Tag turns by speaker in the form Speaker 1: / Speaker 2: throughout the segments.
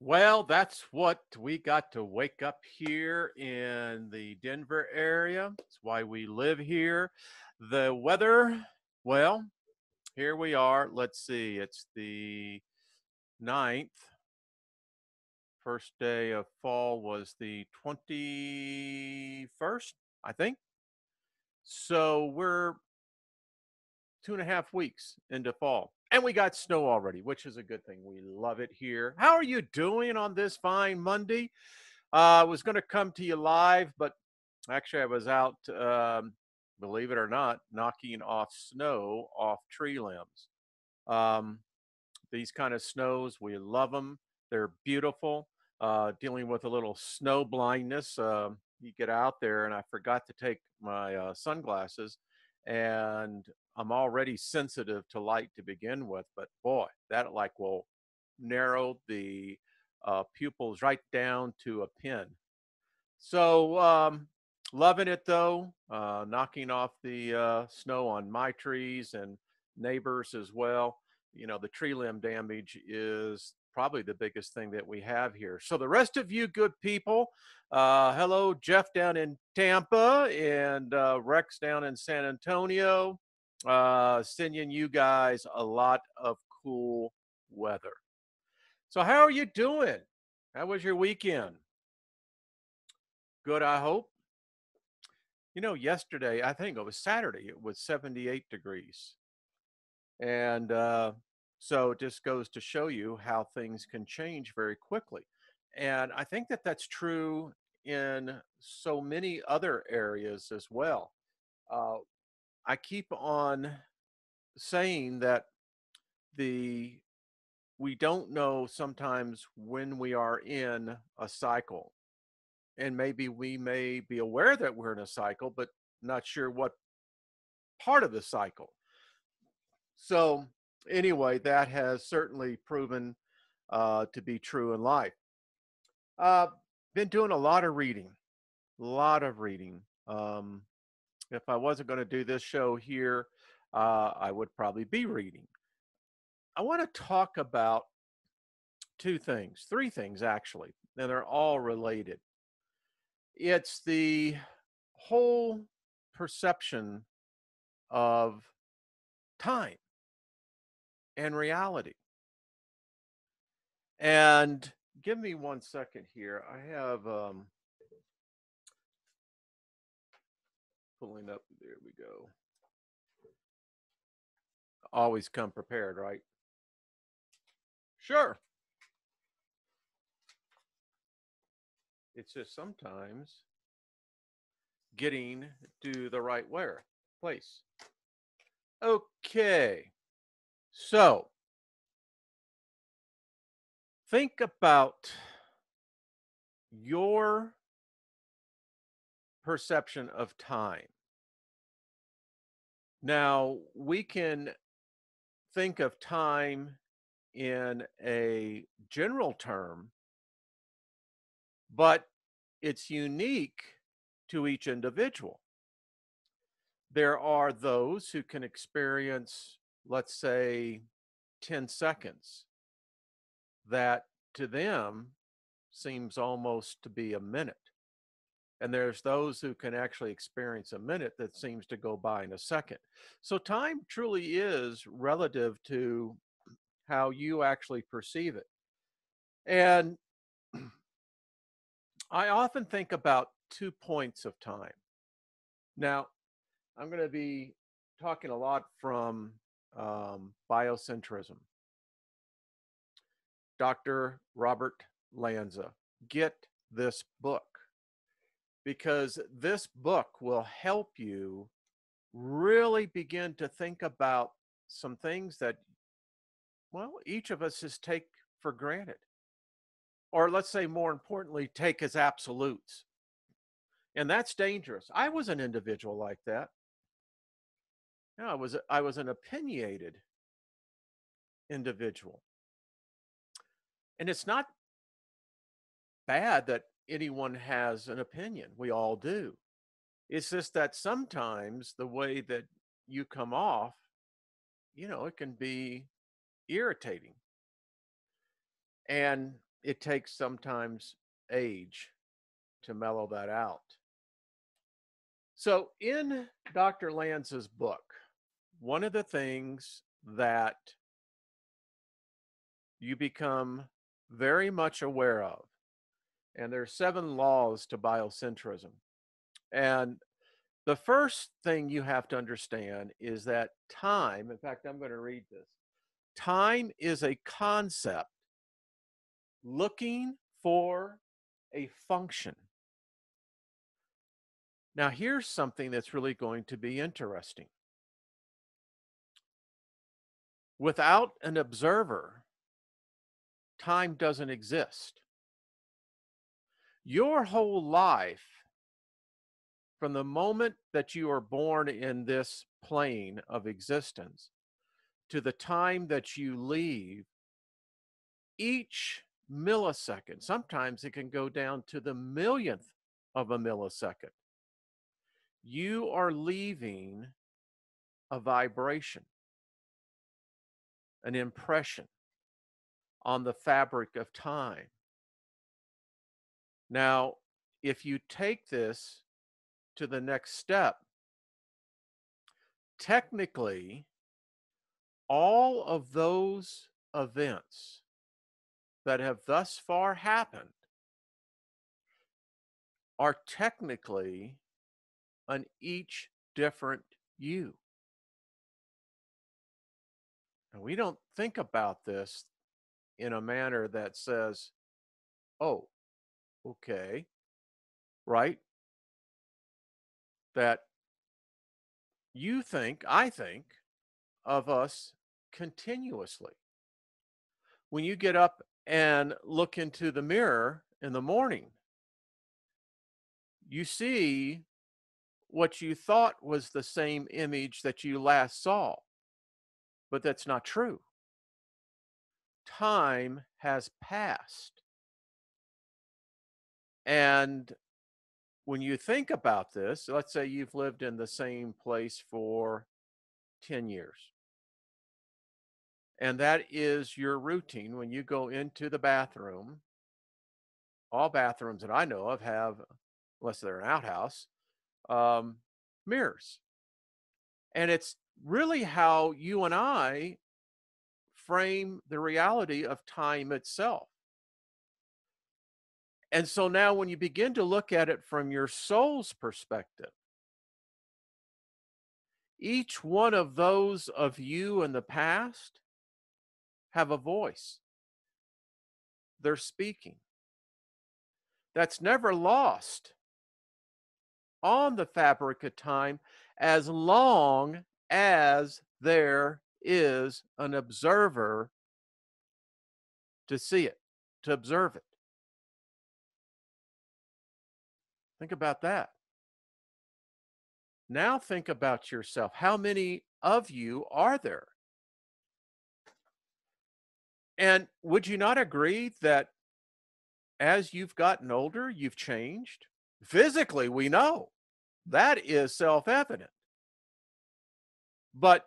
Speaker 1: Well, that's what we got to wake up here in the Denver area. It's why we live here. The weather, well, here we are. Let's see, it's the 9th. First day of fall was the 21st, I think. So we're 2.5 weeks into fall. And we got snow already, which is a good thing. We love it here. How are you doing on this fine Monday? I was going to come to you live, but actually, I was out, believe it or not, knocking off snow off tree limbs. Um, these kind of snows, we love them. They're beautiful. Dealing with a little snow blindness, you get out there, and I forgot to take my sunglasses, and I'm already sensitive to light to begin with. But boy, that like will narrow the pupils right down to a pin. So, loving it though, knocking off the snow on my trees and neighbors as well. You know, the tree limb damage is probably the biggest thing that we have here. So, the rest of you good people, hello, Jeff down in Tampa and Rex down in San Antonio, sending you guys a lot of cool weather. So, how are you doing? How was your weekend? Good, I hope. Yesterday, I think it was Saturday, it was 78 degrees. And so it just goes to show you how things can change very quickly. And I think that that's true in so many other areas as well. Uh, I keep on saying that the we don't know sometimes when we are in a cycle, and maybe we may be aware that we're in a cycle, but not sure what part of the cycle. So, anyway, that has certainly proven to be true in life. Uh, been doing a lot of reading, a lot of reading. If I wasn't going to do this show here, I would probably be reading. I want to talk about two things, three things actually, and they're all related. It's the whole perception of time and reality. And give me 1 second here. I have pulling up. There we go. Always come prepared, right? Sure. It's just sometimes getting to the right where place. Okay. So think about your perception of time. Now, we can think of time in a general term, but it's unique to each individual. There are those who can experience, let's say, 10 seconds that to them seems almost to be a minute. And there's those who can actually experience a minute that seems to go by in a second. So time truly is relative to how you actually perceive it. And I often think about 2 points of time. Now, I'm going to be talking a lot from biocentrism. Dr. Robert Lanza. Get this book because this book will help you really begin to think about some things that, well, each of us just take for granted. Or let's say more importantly, take as absolutes. And that's dangerous. I was an individual like that. I was an opinionated individual. And it's not bad that anyone has an opinion. We all do. It's just that sometimes the way that you come off, it can be irritating. And it takes sometimes age to mellow that out. So, in Dr. Lanza's book, one of the things that you become very much aware of, and there are 7 laws to biocentrism. And the first thing you have to understand is that time, in fact, I'm going to read this. Time is a concept looking for a function. Now, here's something that's really going to be interesting. Without an observer, time doesn't exist. Your whole life, from the moment that you are born in this plane of existence to the time that you leave, each millisecond, sometimes it can go down to the millionth of a millisecond, you are leaving a vibration, an impression on the fabric of time. Now, if you take this to the next step, technically, all of those events that have thus far happened are technically an each different you. And we don't think about this in a manner that says, oh, okay, right? That I think of us continuously. When you get up and look into the mirror in the morning, you see what you thought was the same image that you last saw, but that's not true. Time has passed. And when you think about this, let's say you've lived in the same place for 10 years, and that is your routine when you go into the bathroom. All bathrooms that I know of have, unless they're an outhouse, um, mirrors. And it's really how you and I frame the reality of time itself. And so now, when you begin to look at it from your soul's perspective, each one of those of you in the past have a voice. They're speaking. That's never lost on the fabric of time as long as there is an observer to see it, to observe it. Think about that. Now think about yourself. How many of you are there? And would you not agree that as you've gotten older, you've changed? Physically, we know that is self evident. But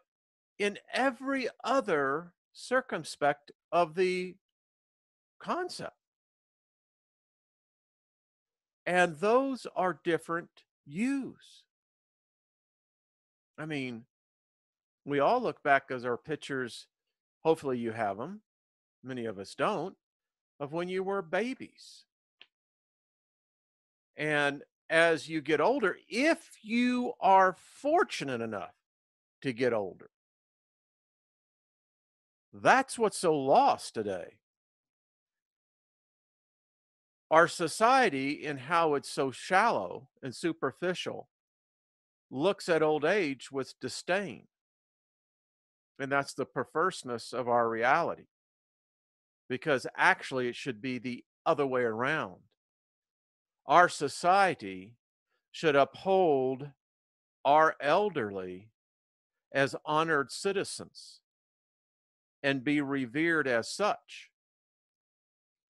Speaker 1: in every other circumspect of the concept, and those are different yous. I mean, we all look back as our pictures, hopefully you have them, many of us don't, of when you were babies. And as you get older, if you are fortunate enough to get older, that's what's so lost today. Our society, in how it's so shallow and superficial, looks at old age with disdain. And that's the perverseness of our reality, because actually it should be the other way around. Our society should uphold our elderly as honored citizens and be revered as such.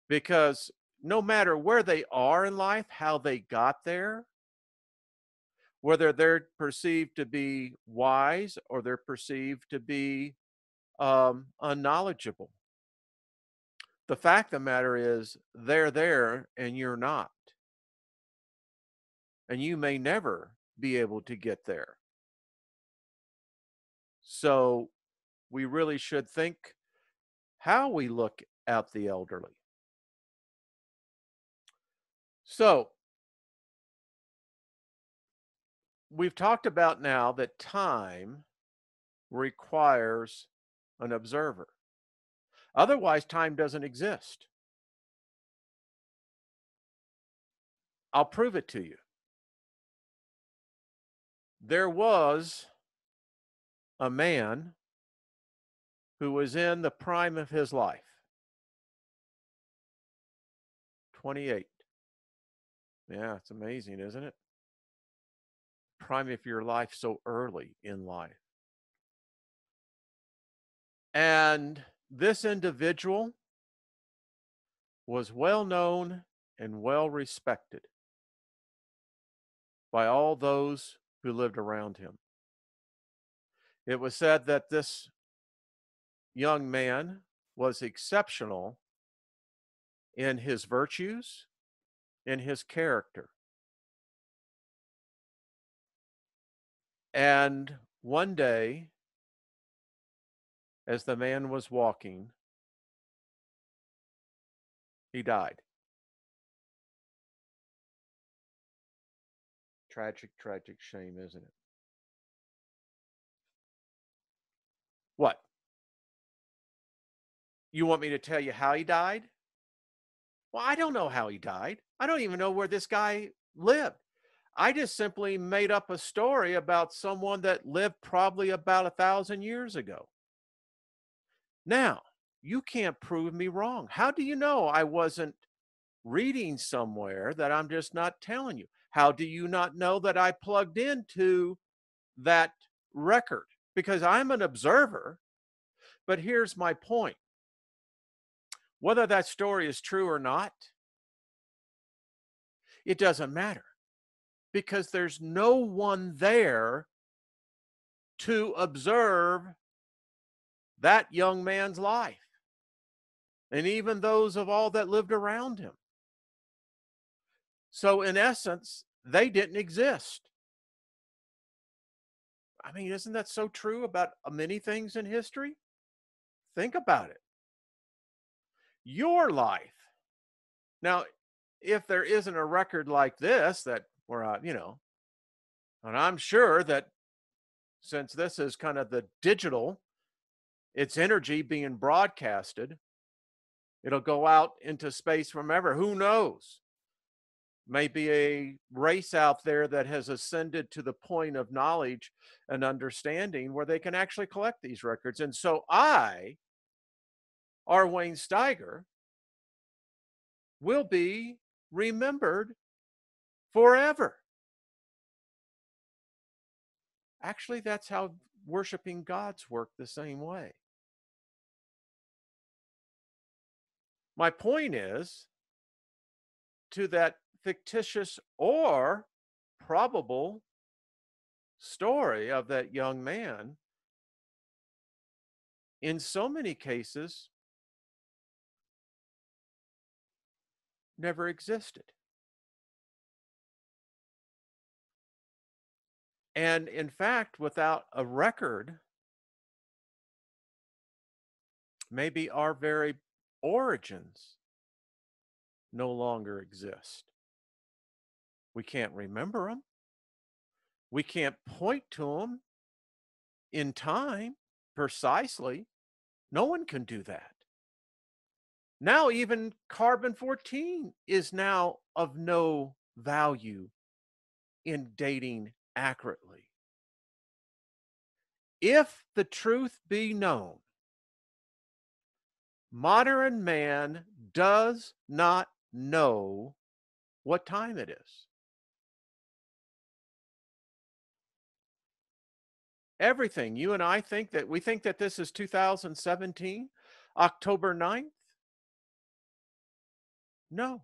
Speaker 1: Because no matter where they are in life, how they got there, whether they're perceived to be wise or they're perceived to be unknowledgeable, The fact of the matter is they're there and you're not. And you may never be able to get there. So we really should think how we look at the elderly. So we've talked about now that time requires an observer. Otherwise, time doesn't exist. I'll prove it to you. There was a man who was in the prime of his life, 28. Yeah, it's amazing, isn't it? Prime of your life so early in life. And this individual was well known and well respected by all those who lived around him. It was said that this young man was exceptional in his virtues, in his character. And one day, as the man was walking, he died. Tragic, tragic shame, isn't it? What? You want me to tell you how he died? Well, I don't know how he died. I don't even know where this guy lived. I just simply made up a story about someone that lived probably about 1,000 years ago. Now, you can't prove me wrong. How do you know I wasn't reading somewhere that I'm just not telling you? How do you not know that I plugged into that record? Because I'm an observer, but here's my point. Whether that story is true or not, it doesn't matter because there's no one there to observe that young man's life and even those of all that lived around him. So, in essence, they didn't exist. I mean, isn't that so true about many things in history? Think about it. Your life. Now, if there isn't a record like this that we're, and I'm sure that since this is kind of the digital, it's energy being broadcasted, it'll go out into space from ever. Who knows? Maybe a race out there that has ascended to the point of knowledge and understanding where they can actually collect these records. And so I, R. Wayne Steiger, will be remembered forever. Actually, that's how worshiping gods work the same way. My point is to that fictitious or probable story of that young man, in so many cases, never existed. And in fact, without a record, maybe our very origins no longer exist. We can't remember them. We can't point to them in time precisely. No one can do that. Now, even carbon 14 is now of no value in dating accurately. If the truth be known, modern man does not know what time it is. Everything. You and I think that this is 2017, October 9th. No,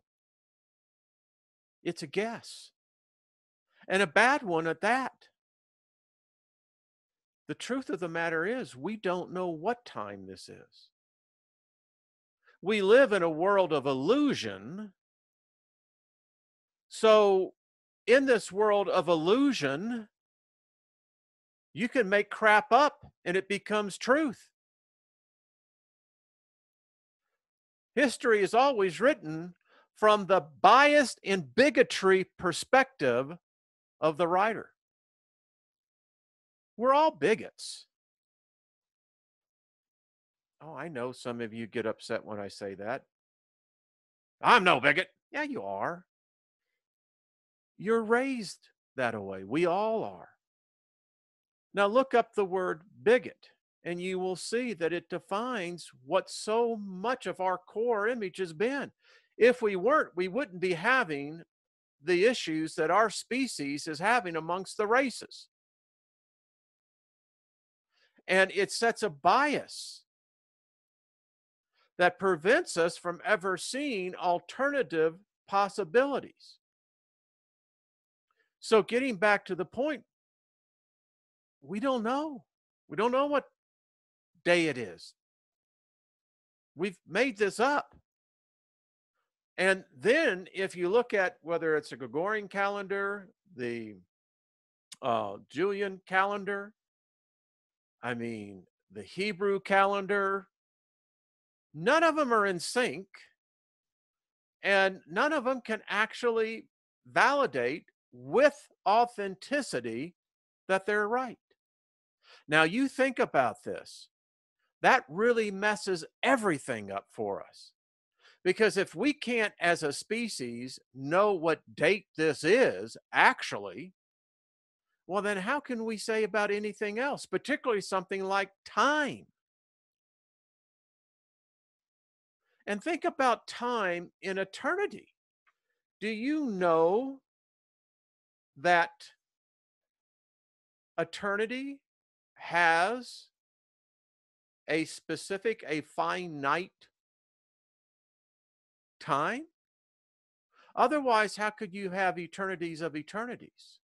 Speaker 1: it's a guess, and a bad one at that. The truth of the matter is, we don't know what time this is. We live in a world of illusion. So, in this world of illusion, you can make crap up and it becomes truth. History is always written from the biased and bigotry perspective of the writer. We're all bigots. Oh, I know some of you get upset when I say that. I'm no bigot. Yeah, you are. You're raised that way. We all are. Now look up the word bigot and you will see that it defines what so much of our core image has been. If we weren't, we wouldn't be having the issues that our species is having amongst the races. And it sets a bias that prevents us from ever seeing alternative possibilities. So, getting back to the point, we don't know. We don't know what day it is. We've made this up. And then, if you look at whether it's a Gregorian calendar, the Julian calendar, I mean, the Hebrew calendar, none of them are in sync, and none of them can actually validate with authenticity that they're right. Now, you think about this. That really messes everything up for us. Because if we can't, as a species, know what date this is actually, well, then how can we say about anything else, particularly something like time? And think about time in eternity. Do you know that eternity has a specific, a finite time? Otherwise, how could you have eternities of eternities?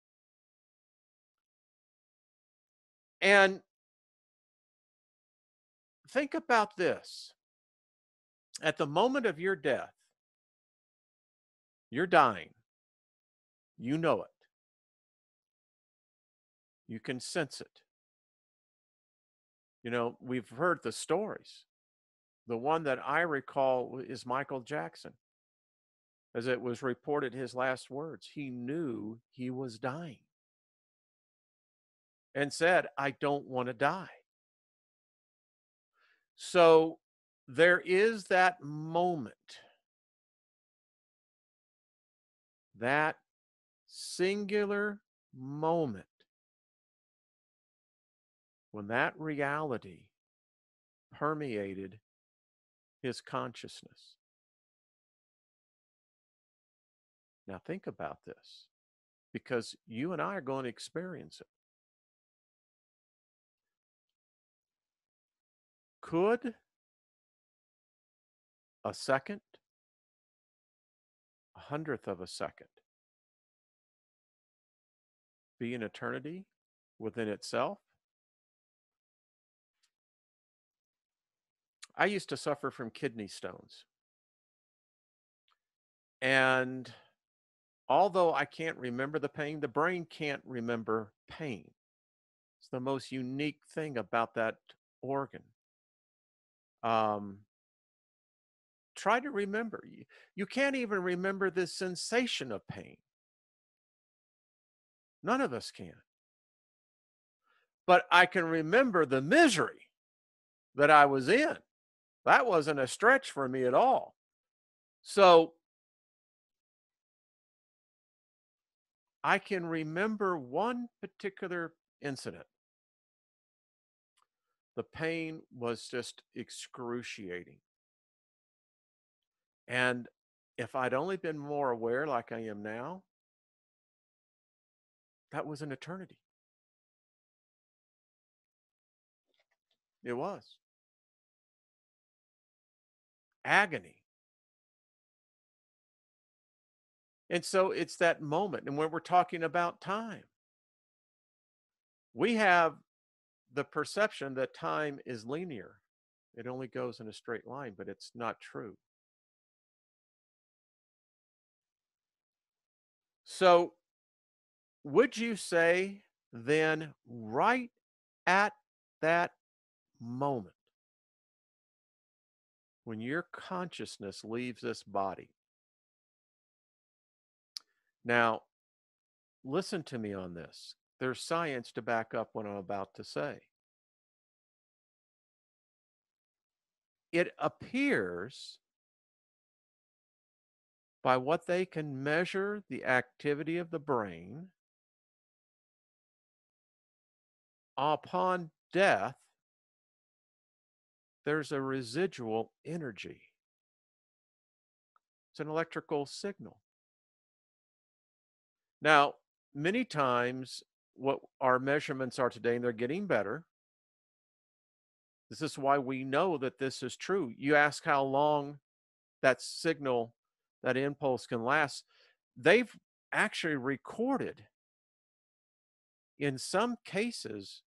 Speaker 1: And think about this. At the moment of your death, you're dying. You know it. You can sense it. You know, we've heard the stories. The one that I recall is Michael Jackson. As it was reported, his last words, he knew he was dying and said, I don't want to die. So there is that moment, that singular moment when that reality permeated his consciousness. Now think about this, because you and I are going to experience it. Could a second, a hundredth of a second, be an eternity within itself? I used to suffer from kidney stones. And although I can't remember the pain, the brain can't remember pain. It's the most unique thing about that organ. Um, try to remember. You can't even remember the sensation of pain. None of us can. But I can remember the misery that I was in. That wasn't a stretch for me at all. So I can remember one particular incident. The pain was just excruciating. And if I'd only been more aware like I am now, that was an eternity. It was agony. And so it's that moment. And when we're talking about time, we have the perception that time is linear. It only goes in a straight line, but it's not true. So, would you say then, right at that moment, when your consciousness leaves this body? Now, listen to me on this. There's science to back up what I'm about to say. It appears by what they can measure the activity of the brain upon death, there's a residual energy. It's an electrical signal. Now, many times, what our measurements are today, and they're getting better, this is why we know that this is true. You ask how long that signal, that impulse can last. They've actually recorded, in some cases,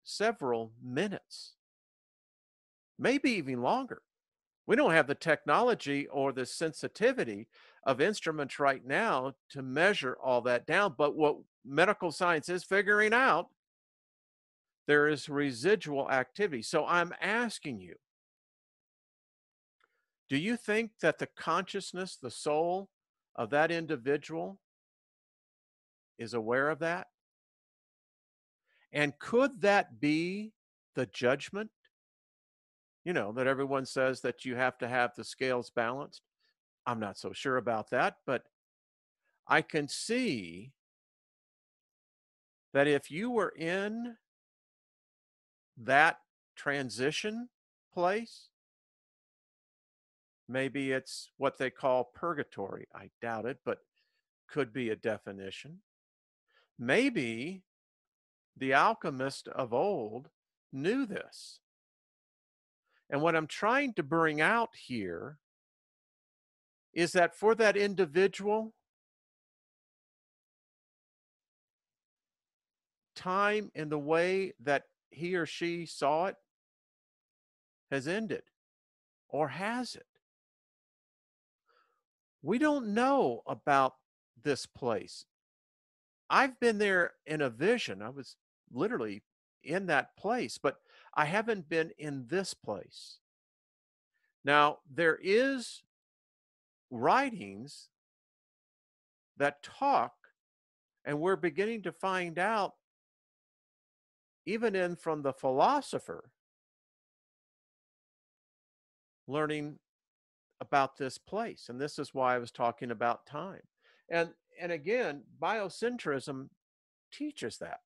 Speaker 1: several minutes, maybe even longer. We don't have the technology or the sensitivity of instruments right now to measure all that down. But what medical science is figuring out, there is residual activity. So I'm asking you, do you think that the consciousness, the soul of that individual is aware of that? And could that be the judgment? That everyone says that you have to have the scales balanced. I'm not so sure about that, but I can see that if you were in that transition place, maybe it's what they call purgatory. I doubt it, but could be a definition. Maybe the alchemist of old knew this. And what I'm trying to bring out here is that for that individual, time in the way that he or she saw it has ended, or has it? We don't know about this place. I've been there in a vision. I was literally in that place, but I haven't been in this place. Now, there is writings that talk, and we're beginning to find out, even in from the philosopher, learning about this place. And this is why I was talking about time. And again, biocentrism teaches that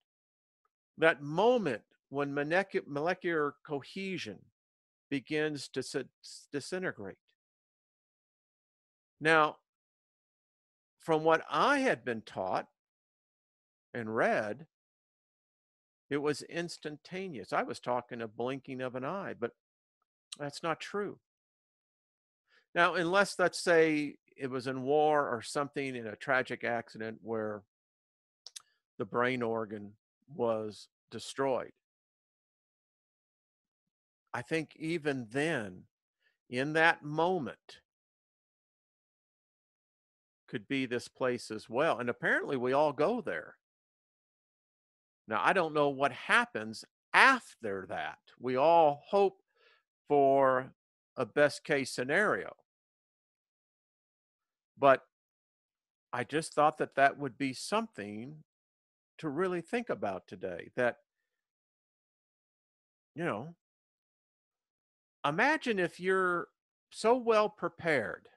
Speaker 1: moment when molecular cohesion begins to disintegrate. Now, from what I had been taught and read, it was instantaneous. I was talking a blinking of an eye, but that's not true. Now, unless, let's say, it was in war or something, in a tragic accident where the brain organ was destroyed, I think even then, in that moment, could be this place as well. And apparently we all go there. Now, I don't know what happens after that. We all hope for a best case scenario. But I just thought that that would be something to really think about today. That, you know, imagine if you're so well prepared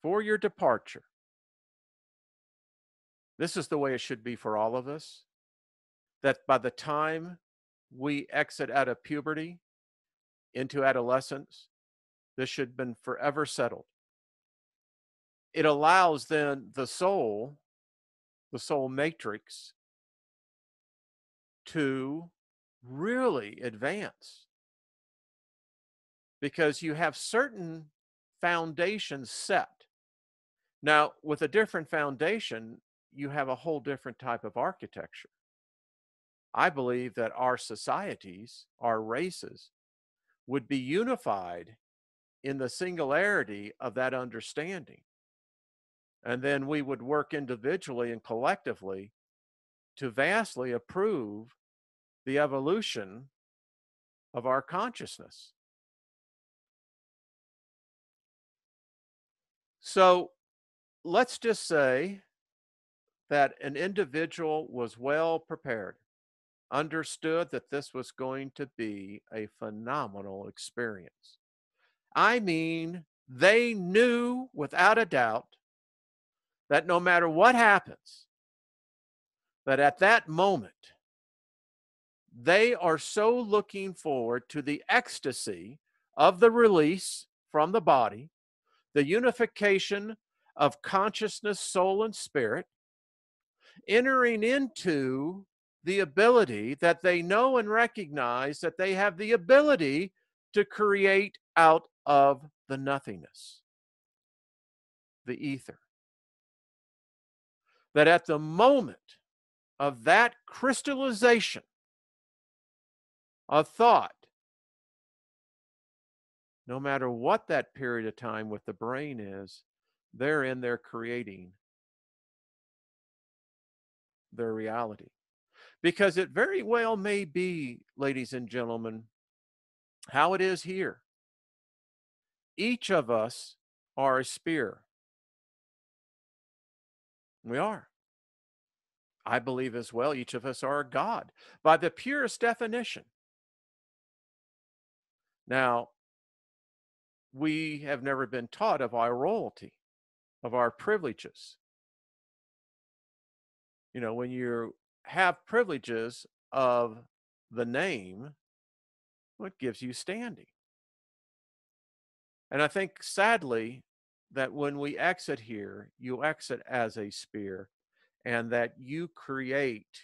Speaker 1: for your departure. This is the way it should be for all of us, that by the time we exit out of puberty into adolescence, this should have been forever settled. It allows then the soul matrix, to really advance, because you have certain foundations set. Now, with a different foundation, you have a whole different type of architecture. I believe that our societies, our races, would be unified in the singularity of that understanding. And then we would work individually and collectively to vastly improve the evolution of our consciousness. So let's just say that an individual was well prepared, understood that this was going to be a phenomenal experience. I mean, they knew without a doubt that no matter what happens, that at that moment, they are so looking forward to the ecstasy of the release from the body, the unification of consciousness, soul, and spirit, entering into the ability that they know and recognize that they have the ability to create out of the nothingness, the ether. That at the moment of that crystallization of thought, no matter what that period of time with the brain is, they're in there creating their reality. Because it very well may be, ladies and gentlemen, how it is here. Each of us are a spear. We are. I believe as well, each of us are a God by the purest definition. Now, we have never been taught of our royalty, of our privileges. You know, when you have privileges of the name, what gives you standing? And I think sadly that when we exit here, you exit as a spear and that you create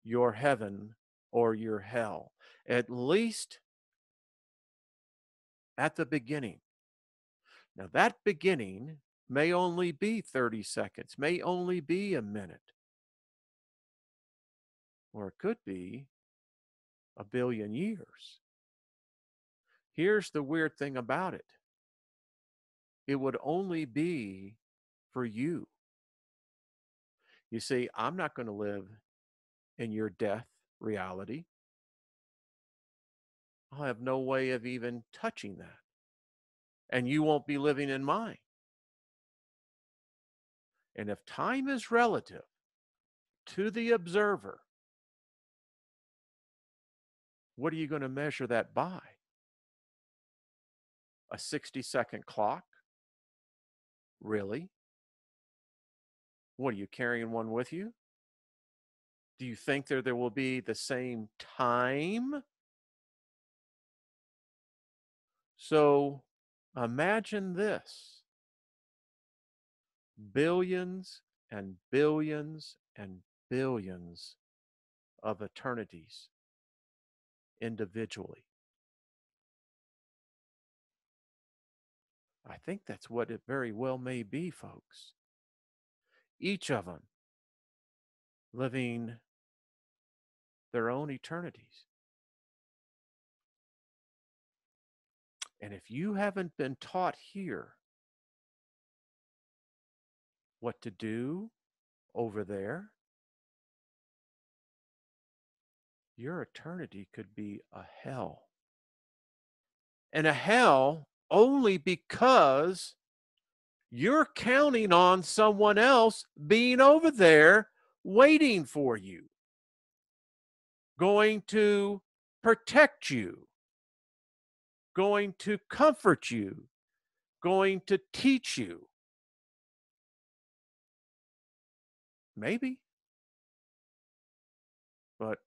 Speaker 1: your heaven or your hell, at least at the beginning. Now, that beginning may only be 30 seconds, may only be a minute, or it could be a billion years. Here's the weird thing about it, it would only be for you. You see, I'm not going to live in your death reality. I'll have no way of even touching that. And you won't be living in mine. And if time is relative to the observer, what are you going to measure that by? A 60-second clock? Really? What are you carrying one with you? Do you think there will be the same time? So imagine this, billions and billions and billions of eternities individually. I think that's what it very well may be, folks. Each of them living their own eternities. And if you haven't been taught here what to do over there, your eternity could be a hell. And a hell only because you're counting on someone else being over there waiting for you, going to protect you, going to comfort you, going to teach you. Maybe. But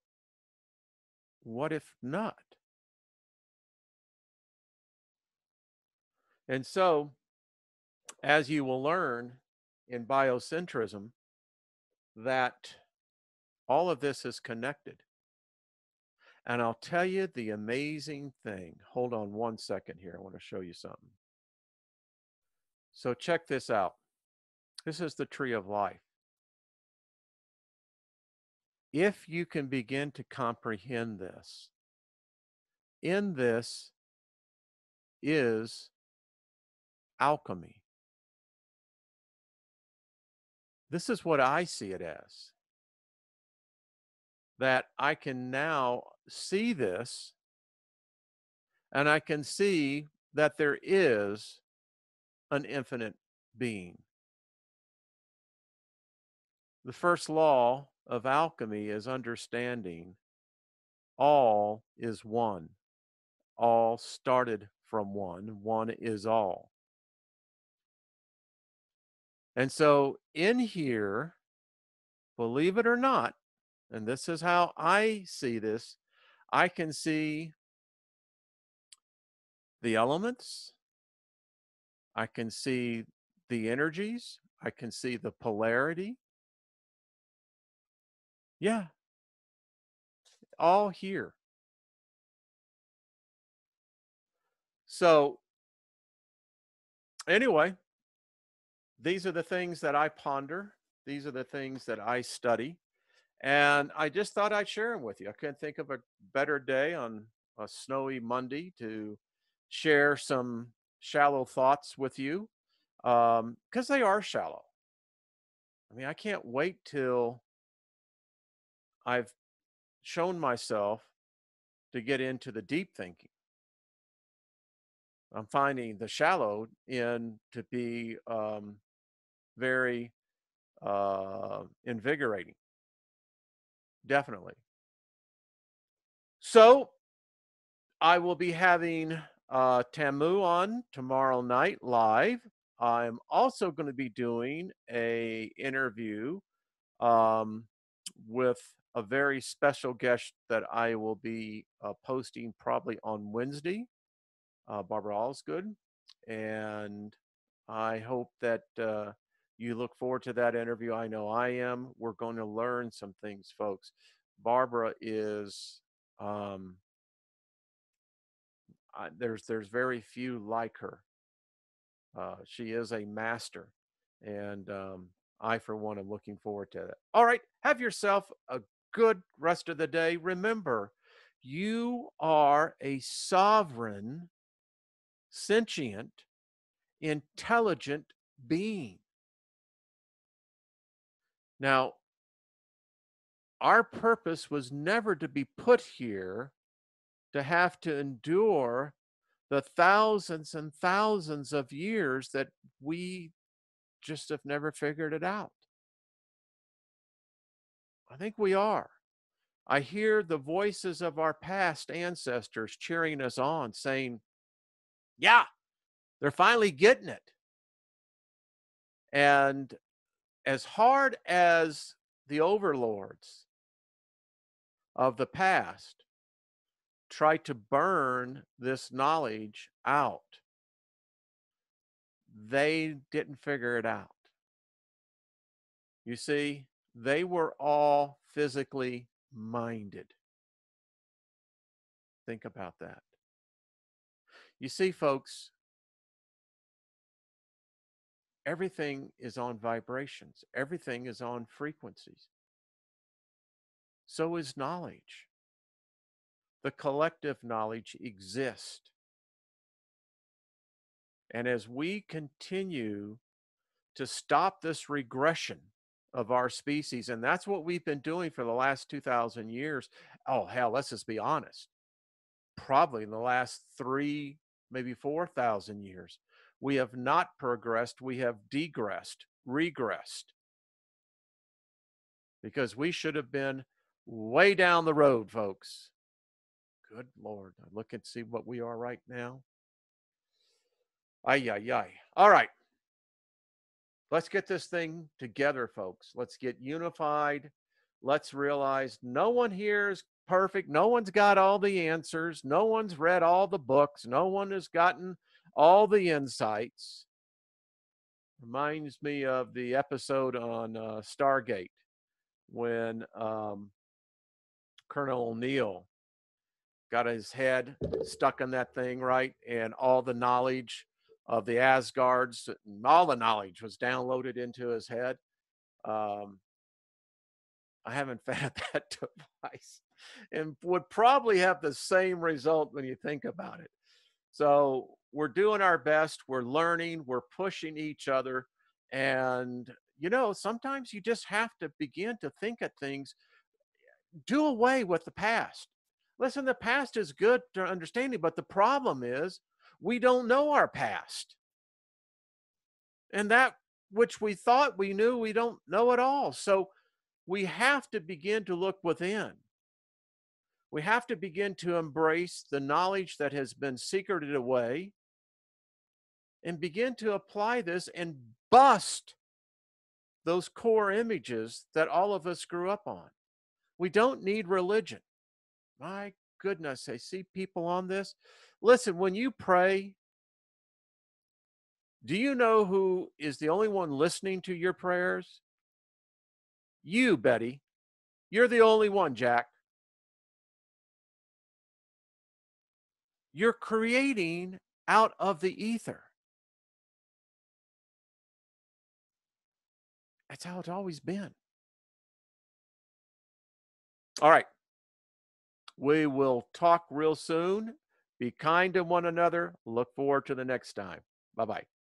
Speaker 1: what if not? And so, as you will learn in biocentrism, that all of this is connected. And I'll tell you the amazing thing. Hold on one second here. I want to show you something. So, check this out. This is the tree of life. If you can begin to comprehend this, in this is alchemy. This is what I see it as, that I can now see this and I can see that there is an infinite being. The first law of alchemy is understanding all is one. All started from one. One is all. And so in here, believe it or not, and this is how I see this, I can see the elements, I can see the energies, I can see the polarity. Yeah, all here. So, anyway, these are the things that I ponder. These are the things that I study. And I just thought I'd share them with you. I couldn't think of a better day on a snowy Monday to share some shallow thoughts with you, because they are shallow. I mean, I can't wait till I've shown myself to get into the deep thinking. I'm finding the shallow in to be very invigorating, definitely. So I will be having Tamu on tomorrow night live. I'm also going to be doing a interview um, with a very special guest that I will be posting probably on Wednesday, Barbara Osgood. And I hope that you look forward to that interview. I know I am. We're going to learn some things, folks. Barbara is there's very few like her. She is a master, and I, for one, am looking forward to it. All right, have yourself a good rest of the day. Remember, you are a sovereign, sentient, intelligent being. Now, our purpose was never to be put here to have to endure the thousands and thousands of years that we just have never figured it out. I think we are. I hear the voices of our past ancestors cheering us on, saying, yeah, they're finally getting it. And as hard as the overlords of the past try to burn this knowledge out, they didn't figure it out. You see, they were all physically minded. Think about that. You see, folks, everything is on vibrations, everything is on frequencies. So is knowledge. The collective knowledge exists. And as we continue to stop this regression of our species, and that's what we've been doing for the last 2,000 years. Oh, hell, let's just be honest. Probably in the last three, maybe 4,000 years, we have not progressed, we have degressed, regressed, because we should have been way down the road, folks. Good Lord. I look and see what we are right now. Ay, ay, ay. All right. Let's get this thing together, folks. Let's get unified. Let's realize no one here is perfect. No one's got all the answers. No one's read all the books. No one has gotten all the insights. Reminds me of the episode on Stargate when Colonel O'Neill got his head stuck in that thing, right? And all the knowledge of the Asgards, all the knowledge was downloaded into his head. I haven't found that device. and would probably have the same result when you think about it. So we're doing our best, we're learning, we're pushing each other. And, sometimes you just have to begin to think at things, do away with the past. Listen, the past is good to understanding, but the problem is we don't know our past. And that which we thought we knew, we don't know at all. So we have to begin to look within. We have to begin to embrace the knowledge that has been secreted away and begin to apply this and bust those core images that all of us grew up on. We don't need religion. My goodness, I see people on this. Listen, when you pray, do you know who is the only one listening to your prayers? You, Betty. You're the only one, Jack. You're creating out of the ether. That's how it's always been. All right. We will talk real soon. Be kind to one another. Look forward to the next time. Bye bye.